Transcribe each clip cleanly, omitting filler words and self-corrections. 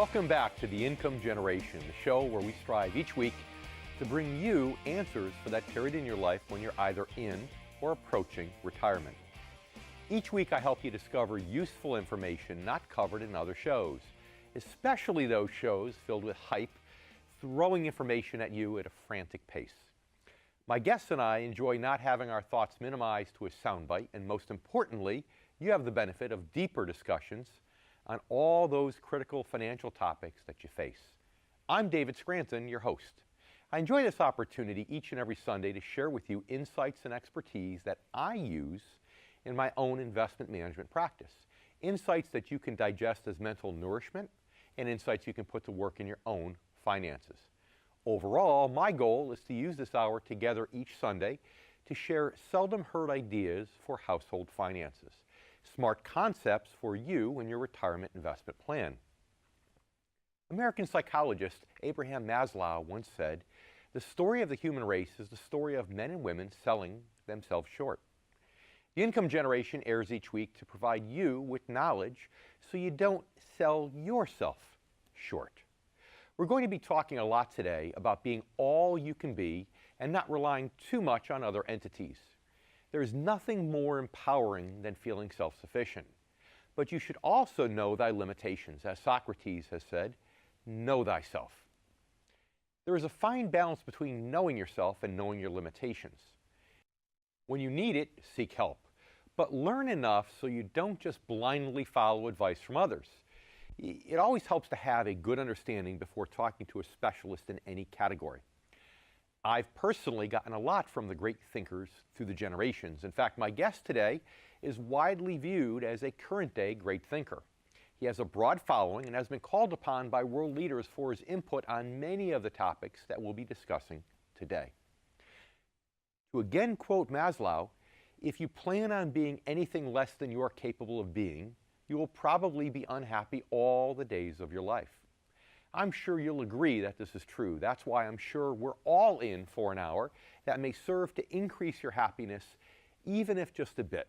Welcome back to The Income Generation, the show where we strive each week to bring you answers for that period in your life when you're either in or approaching retirement. Each week I help you discover useful information not covered in other shows, especially those shows filled with hype, throwing information at you at a frantic pace. My guests and I enjoy not having our thoughts minimized to a soundbite, and most importantly, you have the benefit of deeper discussions on all those critical financial topics that you face. I'm David Scranton, your host. I enjoy this opportunity each and every Sunday to share with you insights and expertise that I use in my own investment management practice. Insights that you can digest as mental nourishment and insights you can put to work in your own finances. Overall, my goal is to use this hour together each Sunday to share seldom heard ideas for household finances, smart concepts for you and your retirement investment plan. American psychologist Abraham Maslow once said, "The story of the human race is the story of men and women selling themselves short." The Income Generation airs each week to provide you with knowledge so you don't sell yourself short. We're going to be talking a lot today about being all you can be and not relying too much on other entities. There is nothing more empowering than feeling self-sufficient. But you should also know thy limitations. As Socrates has said, know thyself. There is a fine balance between knowing yourself and knowing your limitations. When you need it, seek help. But learn enough so you don't just blindly follow advice from others. It always helps to have a good understanding before talking to a specialist in any category. I've personally gotten a lot from the great thinkers through the generations. In fact, my guest today is widely viewed as a current-day great thinker. He has a broad following and has been called upon by world leaders for his input on many of the topics that we'll be discussing today. To again quote Maslow, "If you plan on being anything less than you are capable of being, you will probably be unhappy all the days of your life." I'm sure you'll agree that this is true. That's why I'm sure we're all in for an hour that may serve to increase your happiness, even if just a bit.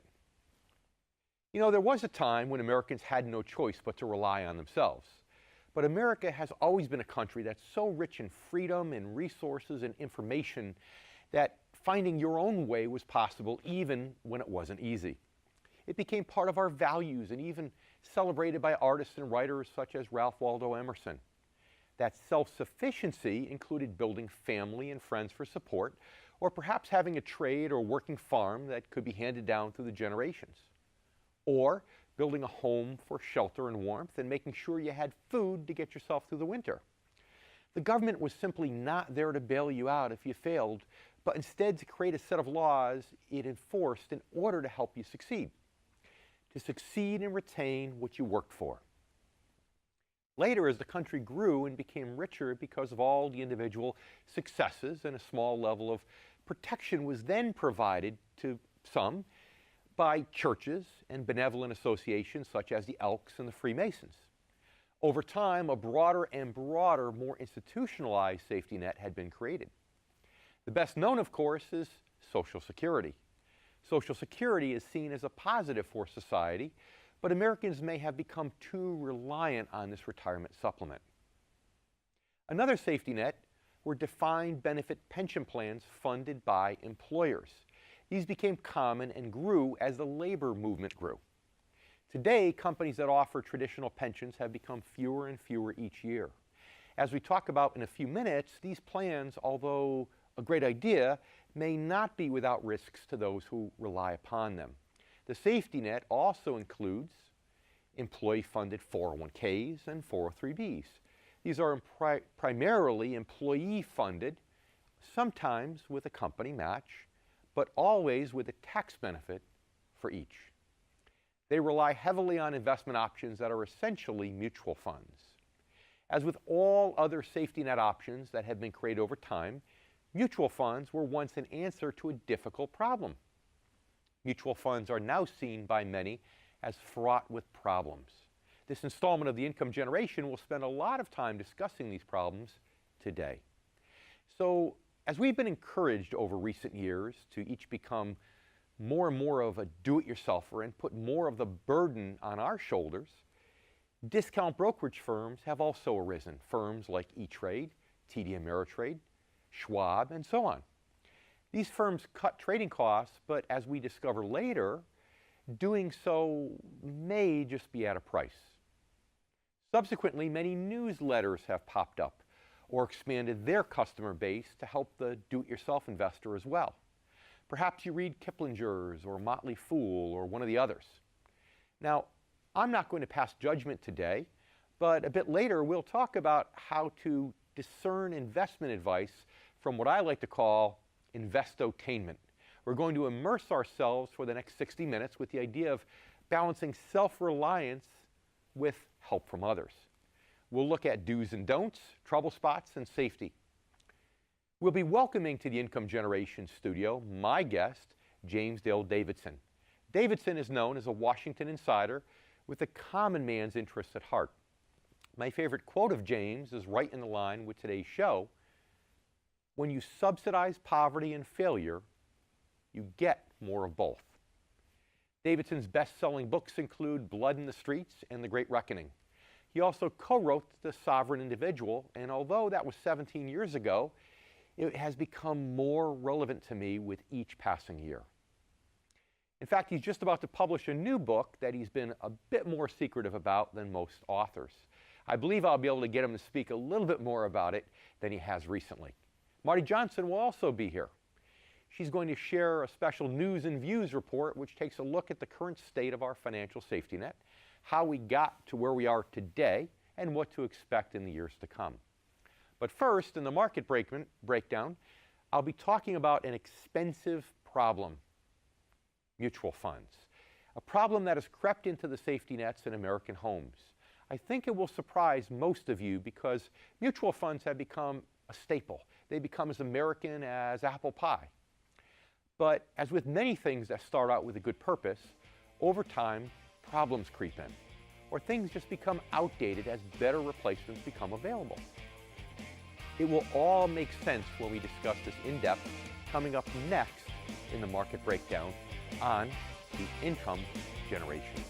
You know, there was a time when Americans had no choice but to rely on themselves. But America has always been a country that's so rich in freedom and resources and information that finding your own way was possible even when it wasn't easy. It became part of our values and even celebrated by artists and writers such as Ralph Waldo Emerson. That self-sufficiency included building family and friends for support, or perhaps having a trade or working farm that could be handed down through the generations. Or building a home for shelter and warmth and making sure you had food to get yourself through the winter. The government was simply not there to bail you out if you failed, but instead to create a set of laws it enforced in order to help you succeed. To succeed and retain what you worked for. Later, as the country grew and became richer because of all the individual successes, and a small level of protection was then provided to some by churches and benevolent associations such as the Elks and the Freemasons. Over time, a broader and broader, more institutionalized safety net had been created. The best known, of course, is Social Security. Social Security is seen as a positive for society, but Americans may have become too reliant on this retirement supplement. Another safety net were defined benefit pension plans funded by employers. These became common and grew as the labor movement grew. Today, companies that offer traditional pensions have become fewer and fewer each year. As we talk about in a few minutes, these plans, although a great idea, may not be without risks to those who rely upon them. The safety net also includes employee-funded 401ks and 403bs. These are primarily employee-funded, sometimes with a company match, but always with a tax benefit for each. They rely heavily on investment options that are essentially mutual funds. As with all other safety net options that have been created over time, mutual funds were once an answer to a difficult problem. Mutual funds are now seen by many as fraught with problems. This installment of the Income Generation will spend a lot of time discussing these problems today. So, as we've been encouraged over recent years to each become more and more of a do-it-yourselfer and put more of the burden on our shoulders, Discount brokerage firms have also arisen, firms like E-Trade, TD Ameritrade, Schwab, and so on. These firms cut trading costs, but as we discover later, doing so may just be at a price. Subsequently, many newsletters have popped up or expanded their customer base to help the do-it-yourself investor as well. Perhaps you read Kiplinger's or Motley Fool or one of the others. Now, I'm not going to pass judgment today, but a bit later we'll talk about how to discern investment advice from what I like to call investotainment. We're going to immerse ourselves for the next 60 minutes with the idea of balancing self-reliance with help from others. We'll look at do's and don'ts, trouble spots, and safety. We'll be welcoming to the Income Generation studio my guest, James Dale Davidson. Davidson is known as a Washington insider with the common man's interests at heart. My favorite quote of James is right in the line with today's show: when you subsidize poverty and failure, you get more of both. Davidson's best-selling books include Blood in the Streets and The Great Reckoning. He also co-wrote The Sovereign Individual, and although that was 17 years ago, it has become more relevant to me with each passing year. In fact, he's just about to publish a new book that he's been a bit more secretive about than most authors. I believe I'll be able to get him to speak a little bit more about it than he has recently. Marty Johnson will also be here. She's going to share a special News and Views report which takes a look at the current state of our financial safety net, how we got to where we are today, and what to expect in the years to come. But first, in the market breakdown, I'll be talking about an expensive problem: mutual funds. A problem that has crept into the safety nets in American homes. I think it will surprise most of you because mutual funds have become a staple. They become as American as apple pie. But as with many things that start out with a good purpose, over time, problems creep in, or things just become outdated as better replacements become available. It will all make sense when we discuss this in depth, coming up next in the market breakdown on the Income Generation.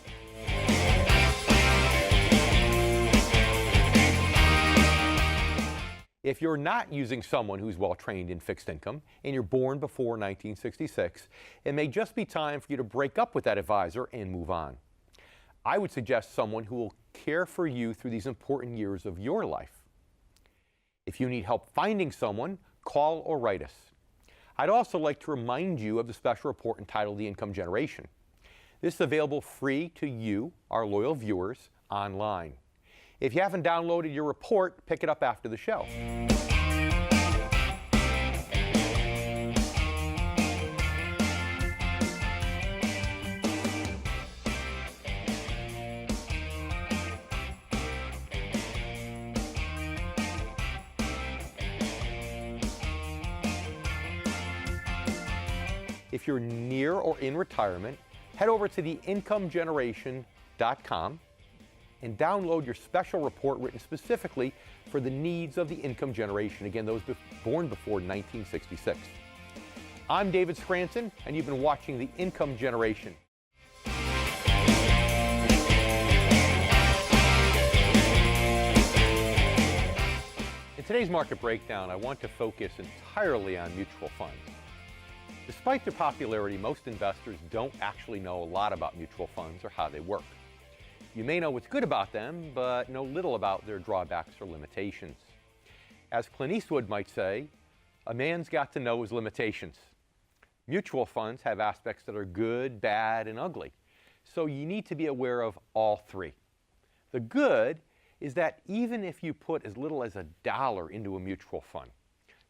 If you're not using someone who's well-trained in fixed income and you're born before 1966, it may just be time for you to break up with that advisor and move on. I would suggest someone who will care for you through these important years of your life. If you need help finding someone, call or write us. I'd also like to remind you of the special report entitled The Income Generation. This is available free to you, our loyal viewers, online. If you haven't downloaded your report, pick it up after the show. If you're near or in retirement, head over to theincomegeneration.com and download your special report written specifically for the needs of the income generation. Again, those born before 1966. I'm David Scranton, and you've been watching The Income Generation. In today's market breakdown, I want to focus entirely on mutual funds. Despite their popularity, most investors don't actually know a lot about mutual funds or how they work. You may know what's good about them, but know little about their drawbacks or limitations. As Clint Eastwood might say, a man's got to know his limitations. Mutual funds have aspects that are good, bad, and ugly. So you need to be aware of all three. The good is that even if you put as little as $1 into a mutual fund,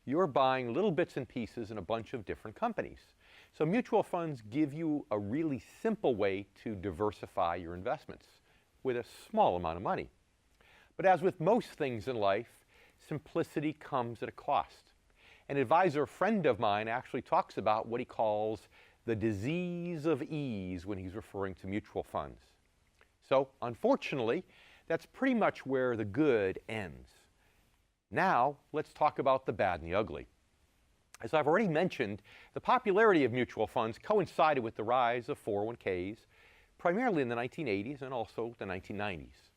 you're buying little bits and pieces in a bunch of different companies. So mutual funds give you a really simple way to diversify your investments with a small amount of money. But as with most things in life, simplicity comes at a cost. An advisor friend of mine actually talks about what he calls the disease of ease when he's referring to mutual funds. So unfortunately, that's pretty much where the good ends. Now, let's talk about the bad and the ugly. As I've already mentioned, the popularity of mutual funds coincided with the rise of 401ks, primarily in the 1980s and also the 1990s.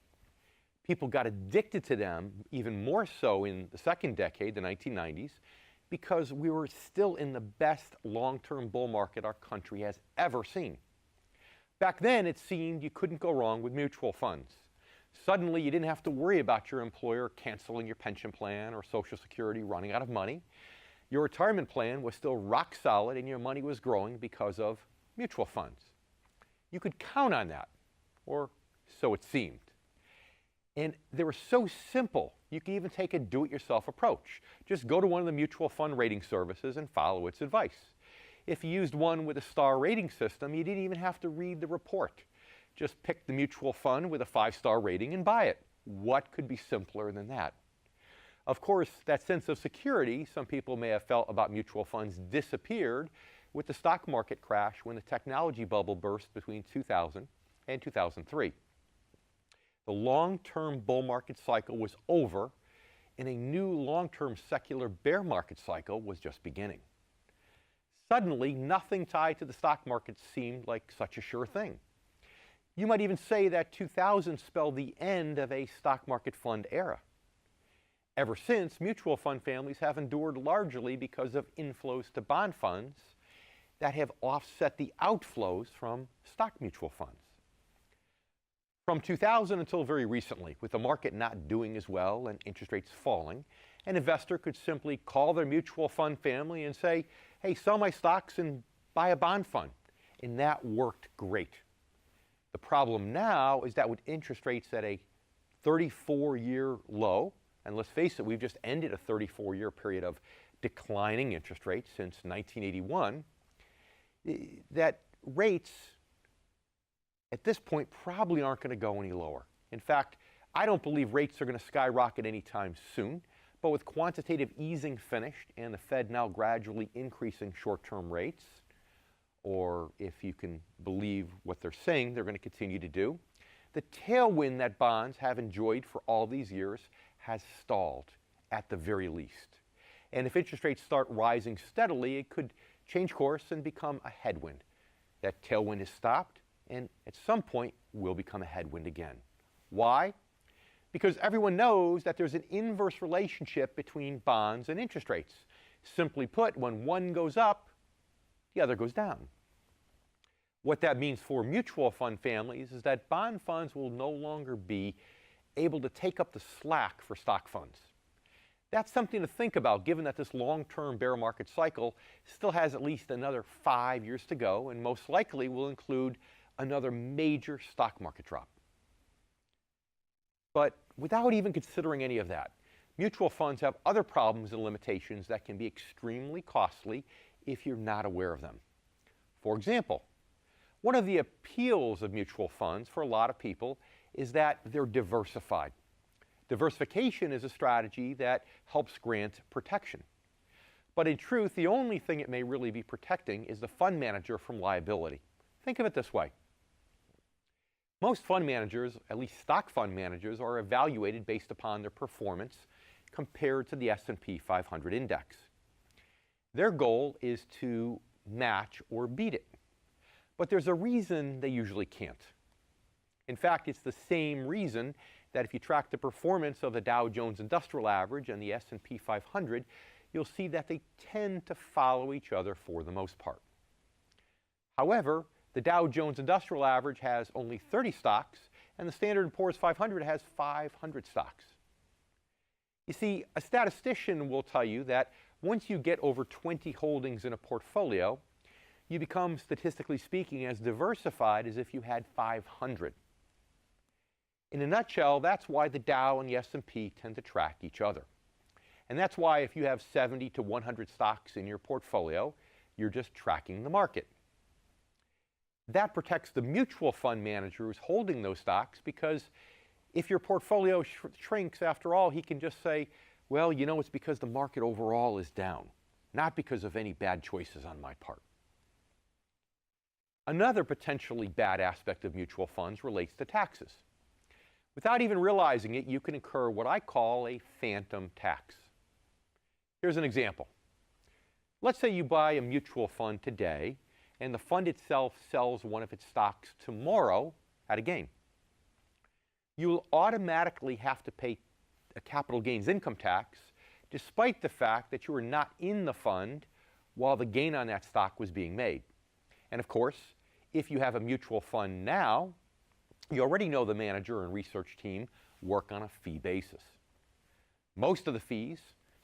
People got addicted to them even more so in the second decade, the 1990s, because we were still in the best long-term bull market our country has ever seen. Back then, it seemed you couldn't go wrong with mutual funds. Suddenly, you didn't have to worry about your employer canceling your pension plan or Social Security running out of money. Your retirement plan was still rock solid and your money was growing because of mutual funds. You could count on that, or so it seemed. And they were so simple, you could even take a do-it-yourself approach. Just go to one of the mutual fund rating services and follow its advice. If you used one with a star rating system, you didn't even have to read the report. Just pick the mutual fund with a 5-star rating and buy it. What could be simpler than that? Of course, that sense of security some people may have felt about mutual funds disappeared with the stock market crash when the technology bubble burst between 2000 and 2003. The long-term bull market cycle was over, and a new long-term secular bear market cycle was just beginning. Suddenly, nothing tied to the stock market seemed like such a sure thing. You might even say that 2000 spelled the end of a stock market fund era. Ever since, mutual fund families have endured largely because of inflows to bond funds that have offset the outflows from stock mutual funds. From 2000 until very recently, with the market not doing as well and interest rates falling, an investor could simply call their mutual fund family and say, hey, sell my stocks and buy a bond fund. And that worked great. The problem now is that with interest rates at a 34-year low, and let's face it, we've just ended a 34-year period of declining interest rates since 1981, that rates at this point probably aren't going to go any lower. In fact, I don't believe rates are going to skyrocket anytime soon, but with quantitative easing finished and the Fed now gradually increasing short-term rates, or if you can believe what they're saying they're going to continue to do, the tailwind that bonds have enjoyed for all these years has stalled at the very least. And if interest rates start rising steadily, it could change course and become a headwind. That tailwind has stopped, and at some point will become a headwind again. Why? Because everyone knows that there's an inverse relationship between bonds and interest rates. Simply put, when one goes up, the other goes down. What that means for mutual fund families is that bond funds will no longer be able to take up the slack for stock funds. That's something to think about, given that this long-term bear market cycle still has at least another 5 years to go, and most likely will include another major stock market drop. But without even considering any of that, mutual funds have other problems and limitations that can be extremely costly if you're not aware of them. For example, one of the appeals of mutual funds for a lot of people is that they're diversified. Diversification is a strategy that helps grant protection. But in truth, the only thing it may really be protecting is the fund manager from liability. Think of it this way. Most fund managers, at least stock fund managers, are evaluated based upon their performance compared to the S&P 500 index. Their goal is to match or beat it. But there's a reason they usually can't. In fact, it's the same reason that if you track the performance of the Dow Jones Industrial Average and the S&P 500, you'll see that they tend to follow each other for the most part. However, the Dow Jones Industrial Average has only 30 stocks, and the Standard & Poor's 500 has 500 stocks. You see, a statistician will tell you that once you get over 20 holdings in a portfolio, you become, statistically speaking, as diversified as if you had 500. In a nutshell, that's why the Dow and the S&P tend to track each other. And that's why if you have 70 to 100 stocks in your portfolio, you're just tracking the market. That protects the mutual fund manager who's holding those stocks, because if your portfolio shrinks, after all, he can just say, well, you know, it's because the market overall is down, not because of any bad choices on my part. Another potentially bad aspect of mutual funds relates to taxes. Without even realizing it, you can incur what I call a phantom tax. Here's an example. Let's say you buy a mutual fund today, and the fund itself sells one of its stocks tomorrow at a gain. you will automatically have to pay a capital gains income tax despite the fact that you were not in the fund while the gain on that stock was being made. And of course, if you have a mutual fund now, you already know the manager and research team work on a fee basis. Most of the fees,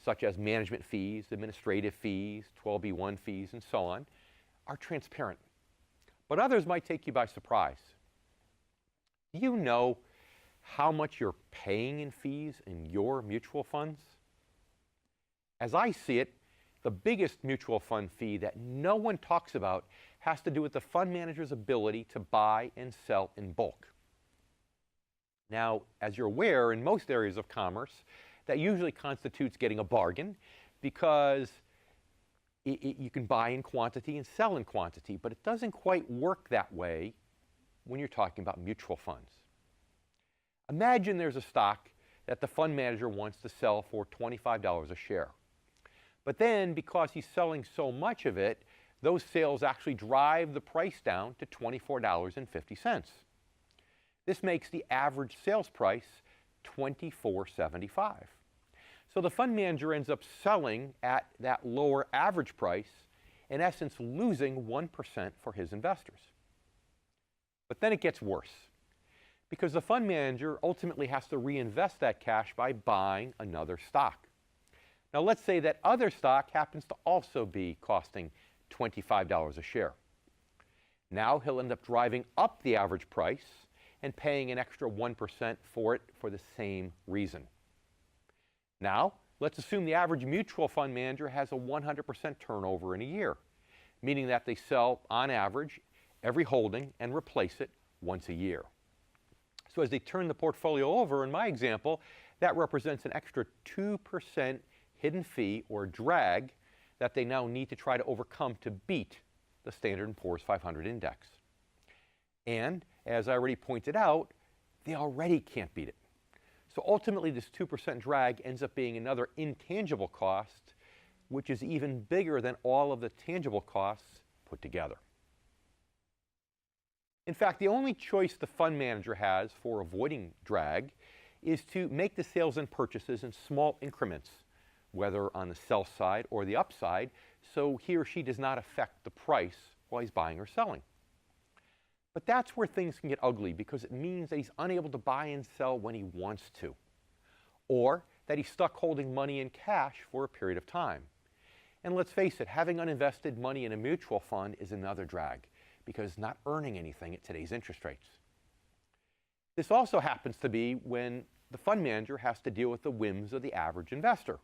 such as management fees, administrative fees, 12B1 fees, and so on, are transparent. But others might take you by surprise. Do you know how much you're paying in fees in your mutual funds? As I see it, the biggest mutual fund fee that no one talks about has to do with the fund manager's ability to buy and sell in bulk. Now, as you're aware, in most areas of commerce, that usually constitutes getting a bargain because you can buy in quantity and sell in quantity, but it doesn't quite work that way when you're talking about mutual funds. Imagine there's a stock that the fund manager wants to sell for $25 a share. But then, because he's selling so much of it, those sales actually drive the price down to $24.50. This makes the average sales price $24.75. So the fund manager ends up selling at that lower average price, in essence losing 1% for his investors. But then it gets worse, because the fund manager ultimately has to reinvest that cash by buying another stock. Now let's say that other stock happens to also be costing $25 a share. Now he'll end up driving up the average price and paying an extra 1% for it for the same reason. Now, let's assume the average mutual fund manager has a 100% turnover in a year, meaning that they sell, on average, every holding and replace it once a year. So as they turn the portfolio over, in my example, that represents an extra 2% hidden fee or drag that they now need to try to overcome to beat the Standard & Poor's 500 index. And, as I already pointed out, they already can't beat it. So ultimately, this 2% drag ends up being another intangible cost, which is even bigger than all of the tangible costs put together. In fact, the only choice the fund manager has for avoiding drag is to make the sales and purchases in small increments, whether on the sell side or the upside, so he or she does not affect the price while he's buying or selling. But that's where things can get ugly, because it means that he's unable to buy and sell when he wants to, or that he's stuck holding money in cash for a period of time. And let's face it, having uninvested money in a mutual fund is another drag, because not earning anything at today's interest rates. This also happens to be when the fund manager has to deal with the whims of the average investor.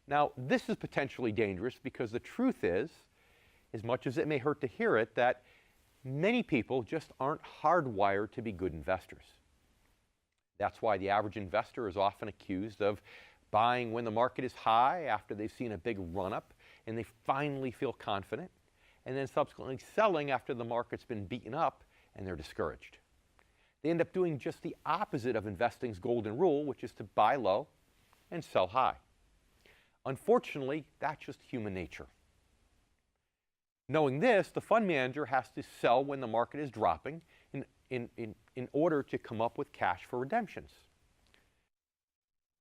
Now, this is potentially dangerous because the truth is, as much as it may hurt to hear it, that many people just aren't hardwired to be good investors. That's why the average investor is often accused of buying when the market is high after they've seen a big run-up and they finally feel confident, and then subsequently selling after the market's been beaten up and they're discouraged. They end up doing just the opposite of investing's golden rule, which is to buy low and sell high. Unfortunately, that's just human nature. Knowing this, the fund manager has to sell when the market is dropping in order to come up with cash for redemptions.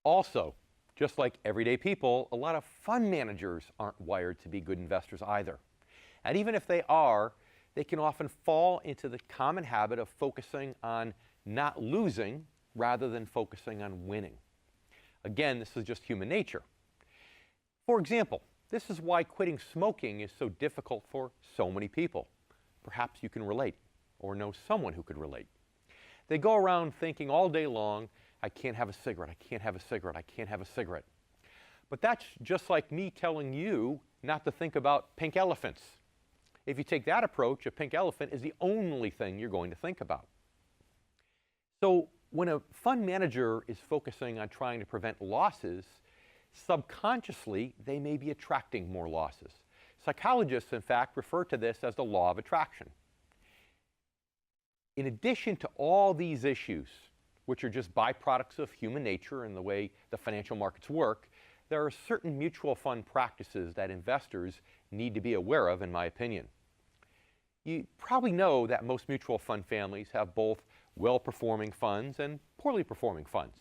Also, just like everyday people, a lot of fund managers aren't wired to be good investors either. And even if they are, they can often fall into the common habit of focusing on not losing rather than focusing on winning. Again, this is just human nature. For example, this is why quitting smoking is so difficult for so many people. Perhaps you can relate, or know someone who could relate. They go around thinking all day long, I can't have a cigarette, I can't have a cigarette, I can't have a cigarette. But that's just like me telling you not to think about pink elephants. If you take that approach, a pink elephant is the only thing you're going to think about. So when a fund manager is focusing on trying to prevent losses, subconsciously, they may be attracting more losses. Psychologists, in fact, refer to this as the law of attraction. In addition to all these issues, which are just byproducts of human nature and the way the financial markets work, there are certain mutual fund practices that investors need to be aware of, in my opinion. You probably know that most mutual fund families have both well-performing funds and poorly performing funds.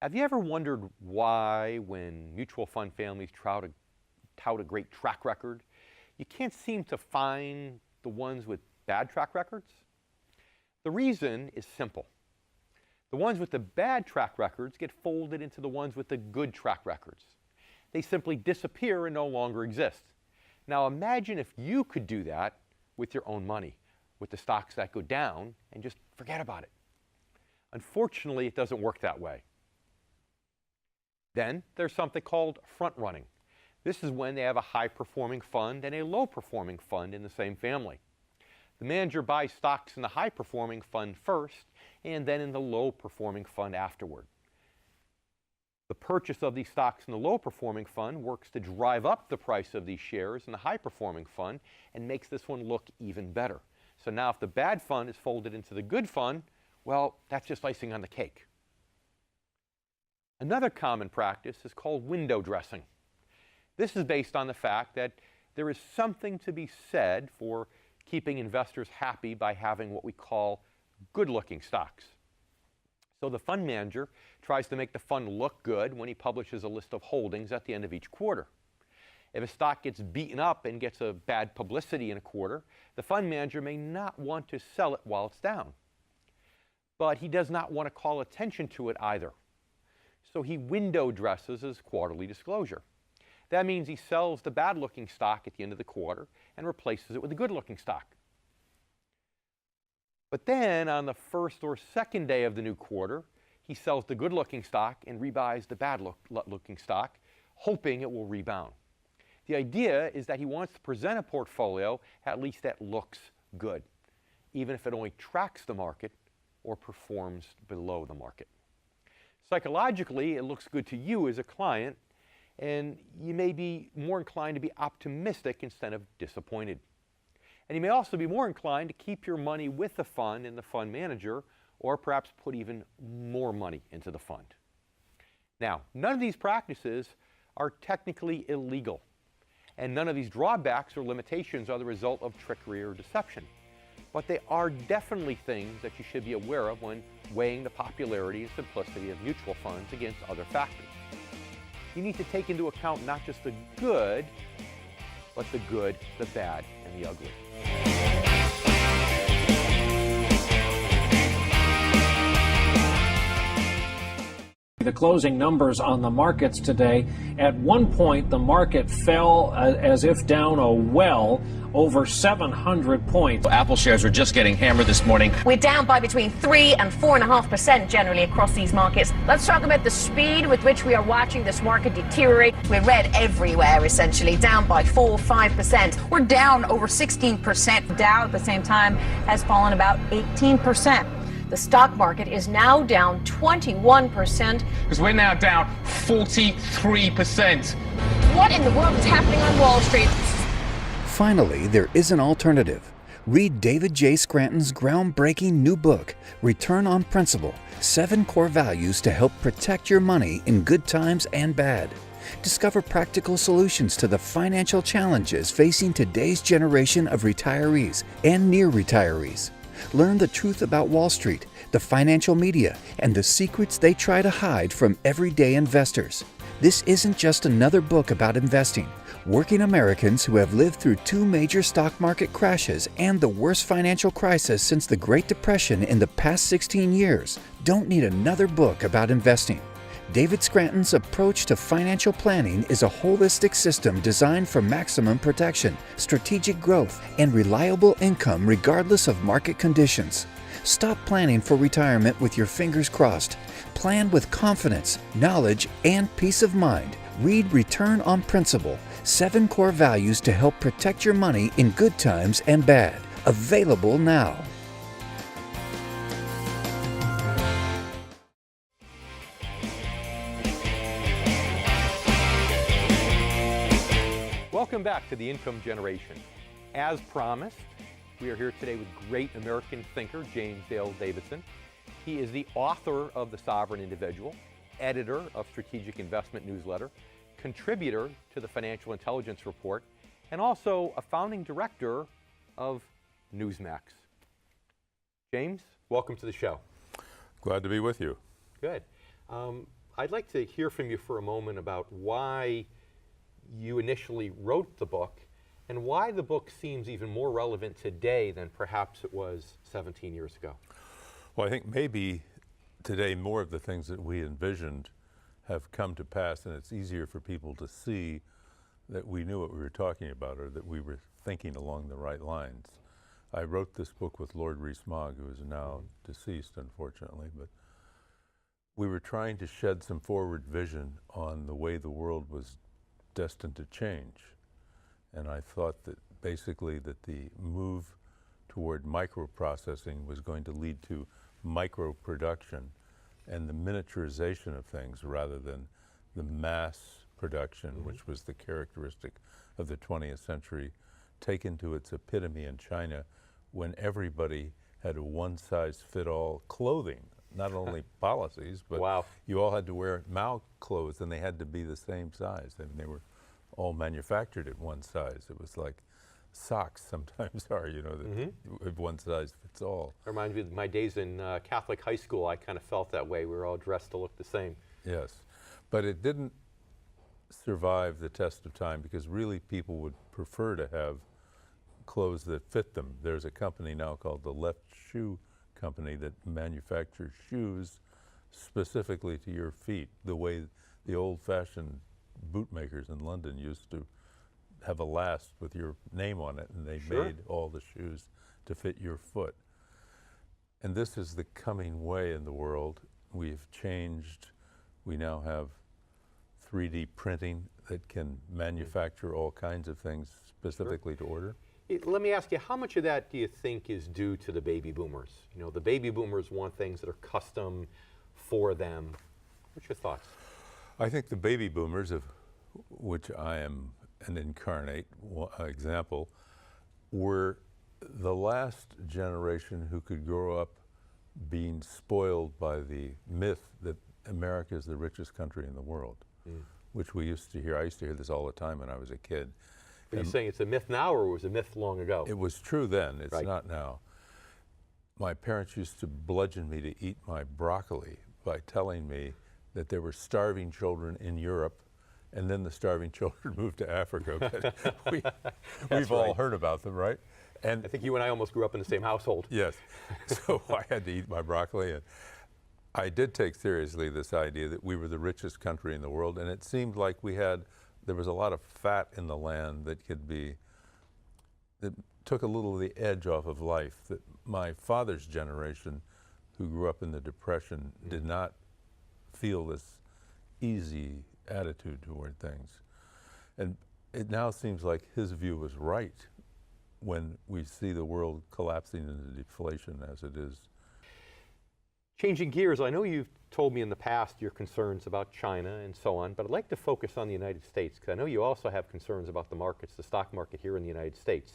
Have you ever wondered why, when mutual fund families tout a great track record, you can't seem to find the ones with bad track records? The reason is simple. The ones with the bad track records get folded into the ones with the good track records. They simply disappear and no longer exist. Now imagine if you could do that with your own money, with the stocks that go down, and just forget about it. Unfortunately, it doesn't work that way. Then there's something called front running. This is when they have a high-performing fund and a low-performing fund in the same family. The manager buys stocks in the high-performing fund first and then in the low-performing fund afterward. The purchase of these stocks in the low-performing fund works to drive up the price of these shares in the high-performing fund and makes this one look even better. So now if the bad fund is folded into the good fund, well, that's just icing on the cake. Another common practice is called window dressing. This is based on the fact that there is something to be said for keeping investors happy by having what we call good-looking stocks. So the fund manager tries to make the fund look good when he publishes a list of holdings at the end of each quarter. If a stock gets beaten up and gets a bad publicity in a quarter, the fund manager may not want to sell it while it's down. But he does not want to call attention to it either. So he window dresses his quarterly disclosure. That means he sells the bad-looking stock at the end of the quarter and replaces it with a good-looking stock. But then on the first or second day of the new quarter, he sells the good-looking stock and rebuys the bad-looking stock, hoping it will rebound. The idea is that he wants to present a portfolio at least that looks good, even if it only tracks the market or performs below the market. Psychologically, it looks good to you as a client, and you may be more inclined to be optimistic instead of disappointed. And you may also be more inclined to keep your money with the fund and the fund manager, or perhaps put even more money into the fund. Now, none of these practices are technically illegal, and none of these drawbacks or limitations are the result of trickery or deception. But they are definitely things that you should be aware of when weighing the popularity and simplicity of mutual funds against other factors. You need to take into account not just the good, but the good, the bad, and the ugly. The closing numbers on the markets today. At one point, the market fell as if down a well, over 700 points. Apple shares were just getting hammered this morning. We're down by between 3 and 4.5% generally across these markets. Let's talk about the speed with which we are watching this market deteriorate. We're red everywhere, essentially, down by 4-5%. We're down over 16%. Dow at the same time has fallen about 18%. The stock market is now down 21%. Because we're now down 43%. What in the world is happening on Wall Street? Finally, there is an alternative. Read David J. Scranton's groundbreaking new book, Return on Principle: 7 Core Values to Help Protect Your Money in Good Times and Bad. Discover practical solutions to the financial challenges facing today's generation of retirees and near retirees. Learn the truth about Wall Street, the financial media, and the secrets they try to hide from everyday investors. This isn't just another book about investing. Working Americans who have lived through 2 major stock market crashes and the worst financial crisis since the Great Depression in the past 16 years don't need another book about investing. David Scranton's approach to financial planning is a holistic system designed for maximum protection, strategic growth, and reliable income regardless of market conditions. Stop planning for retirement with your fingers crossed. Plan with confidence, knowledge, and peace of mind. Read Return on Principle: 7 Core Values to Help Protect Your Money in Good Times and Bad. Available now. Welcome back to The Income Generation. As promised, we are here today with great American thinker James Dale Davidson. He is the author of The Sovereign Individual, editor of Strategic Investment Newsletter, contributor to the Financial Intelligence Report, and also a founding director of Newsmax. James, welcome to the show. Glad to be with you. Good. I'd like to hear from you for a moment about why you initially wrote the book and why the book seems even more relevant today than perhaps it was 17 years ago. Well, I think maybe today more of the things that we envisioned have come to pass, and it's easier for people to see that we knew what we were talking about or that we were thinking along the right lines. I wrote this book with Lord Rees-Mogg, who is now deceased, unfortunately, but we were trying to shed some forward vision on the way the world was destined to change. And I thought that basically that the move toward microprocessing was going to lead to micro-production and the miniaturization of things rather than the mass production, which was the characteristic of the 20th century, taken to its epitome in China when everybody had a one-size-fit-all clothing. Not only policies, but you all had to wear Mao clothes, and they had to be the same size. I mean, they were all manufactured at one size. It was like socks sometimes are, you know, that one size fits all. It reminds me of my days in Catholic high school. I kind of felt that way. We were all dressed to look the same. Yes, but it didn't survive the test of time because really people would prefer to have clothes that fit them. There's a company now called the Left Shoe Company that manufactures shoes specifically to your feet, the way the old-fashioned bootmakers in London used to have a last with your name on it, and they made all the shoes to fit your foot. And this is the coming way in the world. We've changed. We now have 3D printing that can manufacture all kinds of things specifically to order. Let me ask you, how much of that do you think is due to the baby boomers? You know, the baby boomers want things that are custom for them. What's your thoughts? I think the baby boomers, of which I am an incarnate example, were the last generation who could grow up being spoiled by the myth that America is the richest country in the world, which we used to hear. I used to hear this all the time when I was a kid. Are you saying it's a myth now, or was it a myth long ago? It was true then. It's not now. My parents used to bludgeon me to eat my broccoli by telling me that there were starving children in Europe, and then the starving children moved to Africa. But we've all heard about them, right? And I think you and I almost grew up in the same household. Yes. So I had to eat my broccoli, and I did take seriously this idea that we were the richest country in the world, and it seemed like there was a lot of fat in the land that took a little of the edge off of life, that my father's generation, who grew up in the Depression, did not feel this easy attitude toward things. And it now seems like his view was right when we see the world collapsing into deflation as it is. Changing gears, I know you've told me in the past your concerns about China and so on, but I'd like to focus on the United States, because I know you also have concerns about the markets, the stock market here in the United States.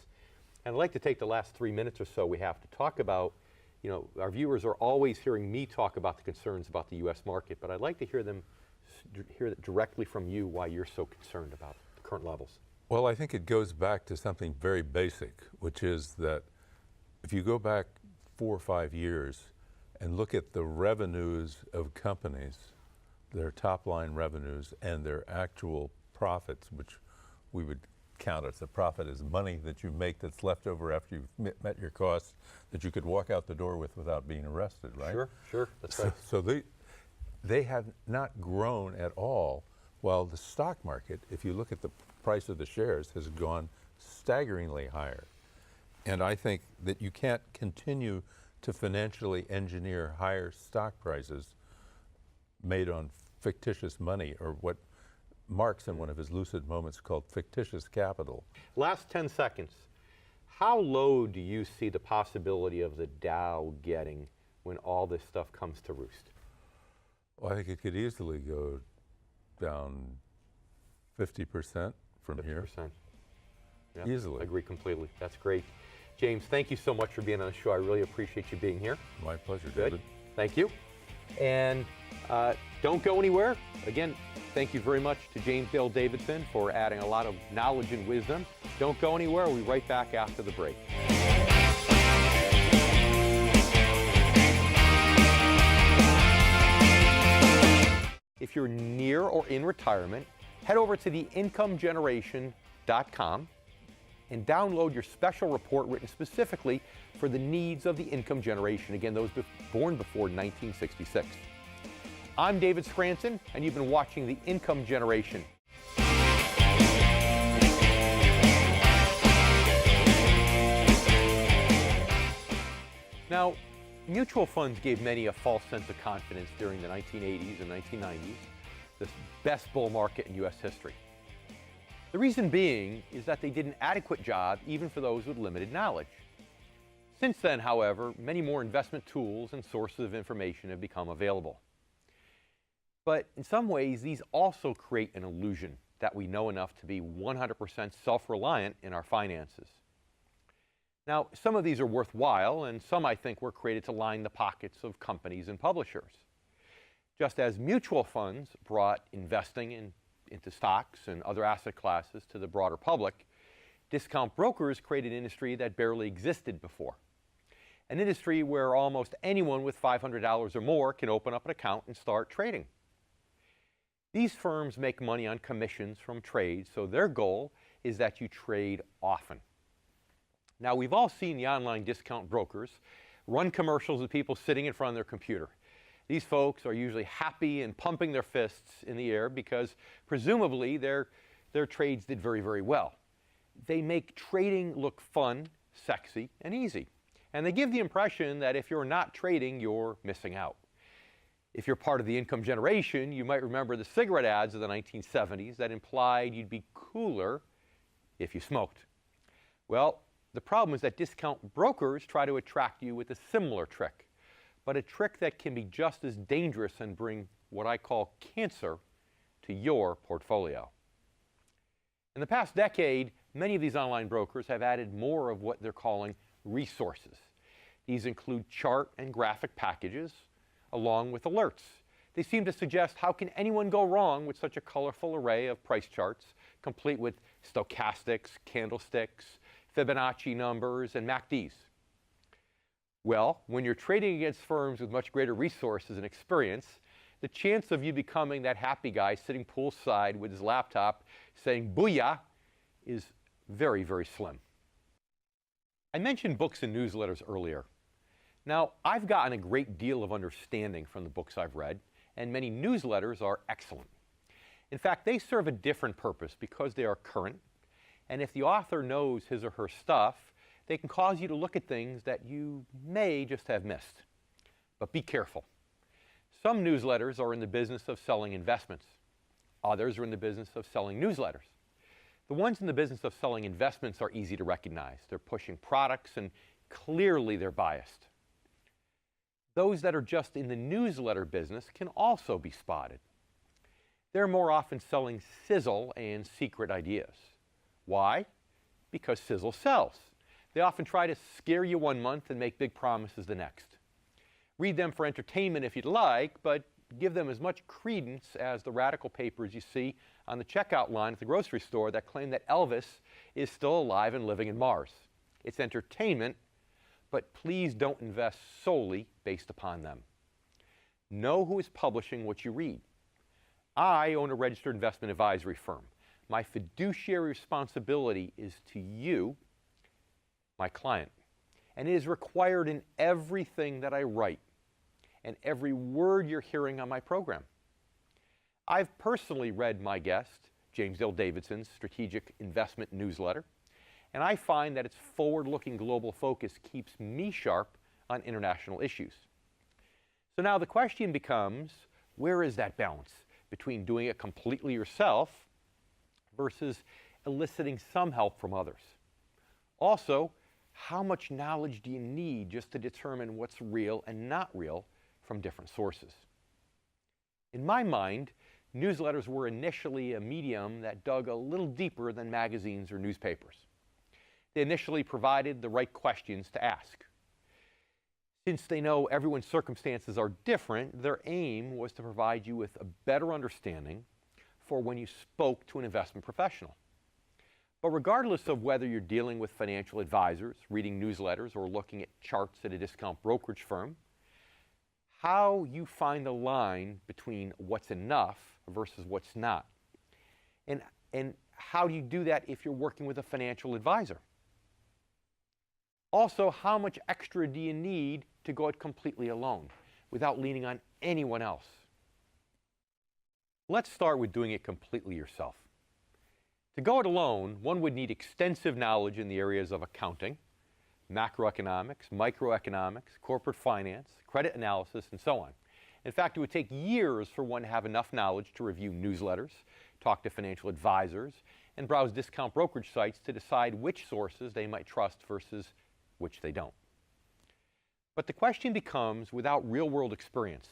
And I'd like to take the last 3 minutes or so we have to talk about, you know, our viewers are always hearing me talk about the concerns about the U.S. market, but I'd like to hear directly from you why you're so concerned about the current levels. Well, I think it goes back to something very basic, which is that if you go back 4 or 5 years and look at the revenues of companies, their top-line revenues and their actual profits, which we would count as the profit as money that you make that's left over after you've met your costs, that you could walk out the door with without being arrested, right? Sure, that's right. So they have not grown at all, while the stock market, if you look at the price of the shares, has gone staggeringly higher. And I think that you can't continue to financially engineer higher stock prices made on fictitious money, or what Marx in one of his lucid moments called fictitious capital. Last 10 seconds. How low do you see the possibility of the Dow getting when all this stuff comes to roost? Well, I think it could easily go down 50% from 50%. Here. Yep, easily. I agree completely. That's great. James, thank you so much for being on the show. I really appreciate you being here. My pleasure, Good. David. Thank you. And don't go anywhere. Again, thank you very much to James Dale Davidson for adding a lot of knowledge and wisdom. Don't go anywhere. We'll be right back after the break. in retirement, head over to theincomegeneration.com and download your special report written specifically for the needs of the income generation, again, those born before 1966. I'm David Scranton, and you've been watching The Income Generation. Now, mutual funds gave many a false sense of confidence during the 1980s and 1990s, the best bull market in U.S. history. The reason being is that they did an adequate job even for those with limited knowledge. Since then, however, many more investment tools and sources of information have become available. But in some ways, these also create an illusion that we know enough to be 100% self-reliant in our finances. Now, some of these are worthwhile, and some I think were created to line the pockets of companies and publishers. Just as mutual funds brought investing into stocks and other asset classes to the broader public, discount brokers created an industry that barely existed before. An industry where almost anyone with $500 or more can open up an account and start trading. These firms make money on commissions from trades, so their goal is that you trade often. Now, we've all seen the online discount brokers run commercials with people sitting in front of their computer. These folks are usually happy and pumping their fists in the air because presumably their trades did very, very well. They make trading look fun, sexy, and easy. And they give the impression that if you're not trading, you're missing out. If you're part of the income generation, you might remember the cigarette ads of the 1970s that implied you'd be cooler if you smoked. Well, the problem is that discount brokers try to attract you with a similar trick, but a trick that can be just as dangerous and bring what I call cancer to your portfolio. In the past decade, many of these online brokers have added more of what they're calling resources. These include chart and graphic packages, along with alerts. They seem to suggest how can anyone go wrong with such a colorful array of price charts, complete with stochastics, candlesticks, Fibonacci numbers, and MACDs. Well, when you're trading against firms with much greater resources and experience, the chance of you becoming that happy guy sitting poolside with his laptop saying booyah is very, very slim. I mentioned books and newsletters earlier. Now, I've gotten a great deal of understanding from the books I've read, and many newsletters are excellent. In fact, they serve a different purpose because they are current, and if the author knows his or her stuff, they can cause you to look at things that you may just have missed. But be careful. Some newsletters are in the business of selling investments. Others are in the business of selling newsletters. The ones in the business of selling investments are easy to recognize. They're pushing products, and clearly they're biased. Those that are just in the newsletter business can also be spotted. They're more often selling sizzle and secret ideas. Why? Because sizzle sells. They often try to scare you one month and make big promises the next. Read them for entertainment if you'd like, but give them as much credence as the radical papers you see on the checkout line at the grocery store that claim that Elvis is still alive and living in Mars. It's entertainment, but please don't invest solely based upon them. Know who is publishing what you read. I own a registered investment advisory firm. My fiduciary responsibility is to you, my client, and it is required in everything that I write and every word you're hearing on my program. I've personally read my guest, James L. Davidson's Strategic Investment Newsletter, and I find that its forward-looking global focus keeps me sharp on international issues. So now the question becomes, where is that balance between doing it completely yourself versus eliciting some help from others? Also, how much knowledge do you need just to determine what's real and not real from different sources? In my mind, newsletters were initially a medium that dug a little deeper than magazines or newspapers. They initially provided the right questions to ask. Since they know everyone's circumstances are different, their aim was to provide you with a better understanding for when you spoke to an investment professional. But regardless of whether you're dealing with financial advisors, reading newsletters, or looking at charts at a discount brokerage firm, how you find the line between what's enough versus what's not. And how do you do that if you're working with a financial advisor? Also, how much extra do you need to go it completely alone without leaning on anyone else? Let's start with doing it completely yourself. To go it alone, one would need extensive knowledge in the areas of accounting, macroeconomics, microeconomics, corporate finance, credit analysis, and so on. In fact, it would take years for one to have enough knowledge to review newsletters, talk to financial advisors, and browse discount brokerage sites to decide which sources they might trust versus which they don't. But the question becomes, without real-world experience,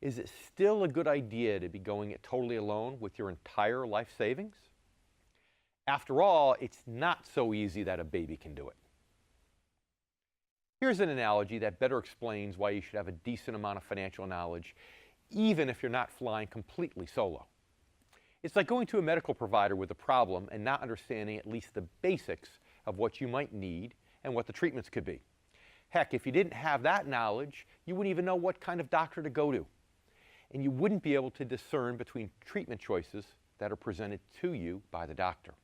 is it still a good idea to be going it totally alone with your entire life savings? After all, it's not so easy that a baby can do it. Here's an analogy that better explains why you should have a decent amount of financial knowledge, even if you're not flying completely solo. It's like going to a medical provider with a problem and not understanding at least the basics of what you might need and what the treatments could be. Heck, if you didn't have that knowledge, you wouldn't even know what kind of doctor to go to. And you wouldn't be able to discern between treatment choices that are presented to you by the doctor.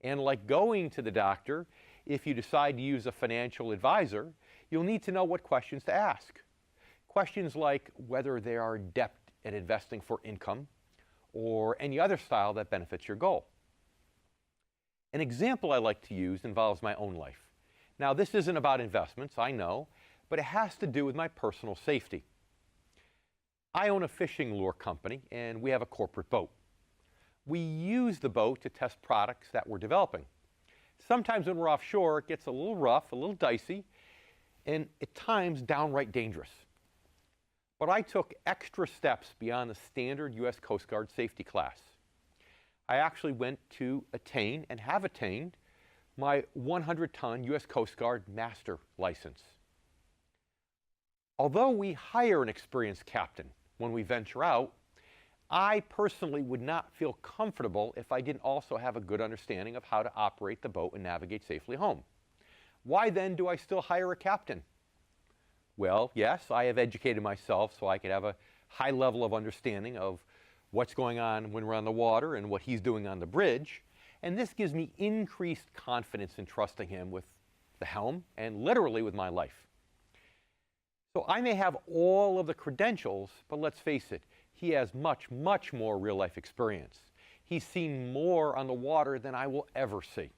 And like going to the doctor, if you decide to use a financial advisor, you'll need to know what questions to ask. Questions like whether they are adept at investing for income or any other style that benefits your goal. An example I like to use involves my own life. Now, this isn't about investments, I know, but it has to do with my personal safety. I own a fishing lure company, and we have a corporate boat. We use the boat to test products that we're developing. Sometimes when we're offshore, it gets a little rough, a little dicey, and at times downright dangerous. But I took extra steps beyond the standard U.S. Coast Guard safety class. I actually went to attain and have attained my 100-ton U.S. Coast Guard master license. Although we hire an experienced captain when we venture out, I personally would not feel comfortable if I didn't also have a good understanding of how to operate the boat and navigate safely home. Why then do I still hire a captain? Well, yes, I have educated myself so I could have a high level of understanding of what's going on when we're on the water and what he's doing on the bridge, and this gives me increased confidence in trusting him with the helm and literally with my life. So I may have all of the credentials, but let's face it, he has much, much more real-life experience. He's seen more on the water than I will ever see.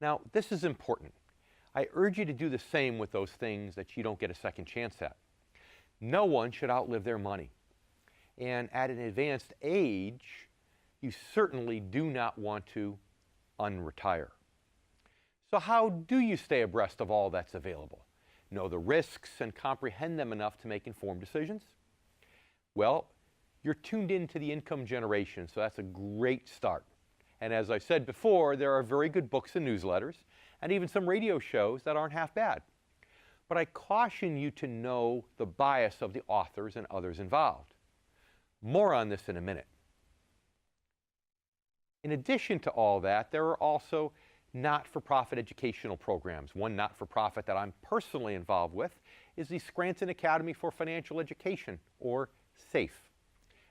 Now, this is important. I urge you to do the same with those things that you don't get a second chance at. No one should outlive their money. And at an advanced age, you certainly do not want to unretire. So how do you stay abreast of all that's available? Know the risks and comprehend them enough to make informed decisions? Well, you're tuned into the income generation, so that's a great start. And as I said before, there are very good books and newsletters, and even some radio shows that aren't half bad. But I caution you to know the bias of the authors and others involved. More on this in a minute. In addition to all that, there are also not-for-profit educational programs. One not-for-profit that I'm personally involved with is the Scranton Academy for Financial Education, or SAFE.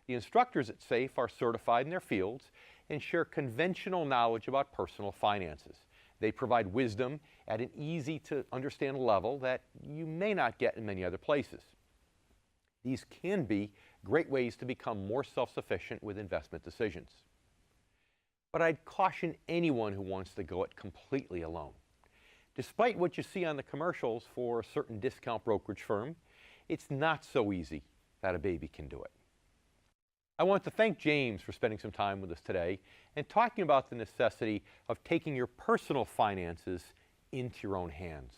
The instructors at SAFE are certified in their fields and share conventional knowledge about personal finances. They provide wisdom at an easy-to-understand level that you may not get in many other places. These can be great ways to become more self-sufficient with investment decisions. But I'd caution anyone who wants to go it completely alone. Despite what you see on the commercials for a certain discount brokerage firm, it's not so easy that a baby can do it. I want to thank James for spending some time with us today and talking about the necessity of taking your personal finances into your own hands.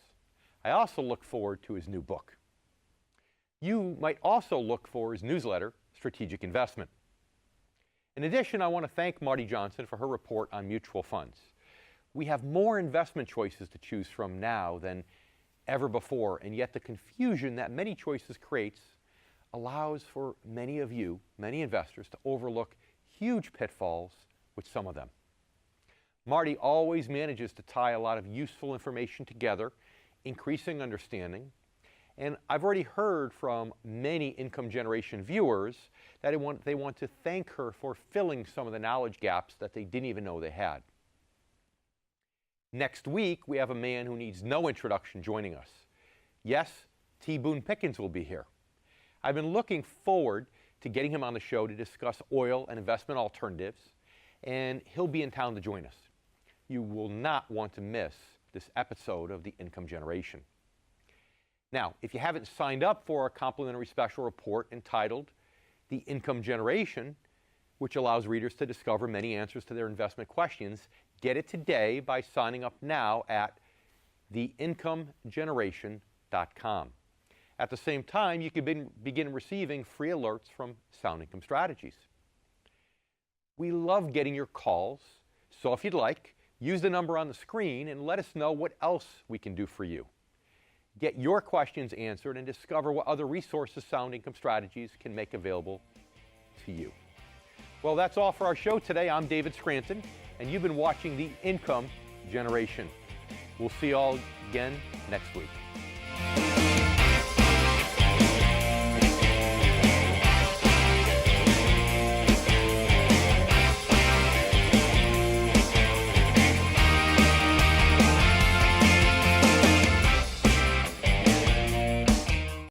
I also look forward to his new book. You might also look for his newsletter, Strategic Investment. In addition, I want to thank Marty Johnson for her report on mutual funds. We have more investment choices to choose from now than ever before, and yet the confusion that many choices creates allows for many of you, many investors, to overlook huge pitfalls with some of them. Marty always manages to tie a lot of useful information together, increasing understanding, And I've already heard from many income generation viewers that they want to thank her for filling some of the knowledge gaps that they didn't even know they had. Next week, we have a man who needs no introduction joining us. Yes, T. Boone Pickens will be here. I've been looking forward to getting him on the show to discuss oil and investment alternatives, and he'll be in town to join us. You will not want to miss this episode of The Income Generation. Now, if you haven't signed up for a complimentary special report entitled The Income Generation, which allows readers to discover many answers to their investment questions, get it today by signing up now at theincomegeneration.com. At the same time, you can begin receiving free alerts from Sound Income Strategies. We love getting your calls, so if you'd like, use the number on the screen and let us know what else we can do for you. Get your questions answered and discover what other resources Sound Income Strategies can make available to you. Well, that's all for our show today. I'm David Scranton, and you've been watching The Income Generation. We'll see you all again next week.